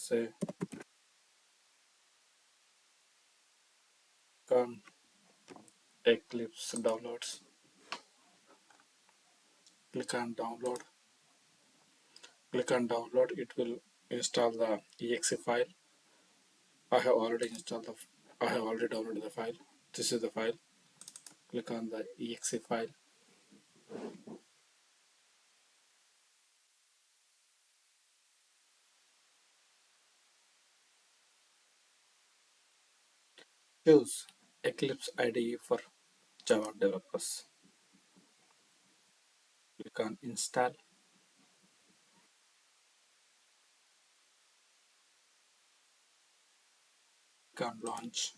say on Eclipse downloads. Click on download. Click on download. It will install the exe file. I have already installed the. I have already downloaded the file. This is the file. Click on the exe file. Choose Eclipse IDE for Java developers. Click on install. Click on launch.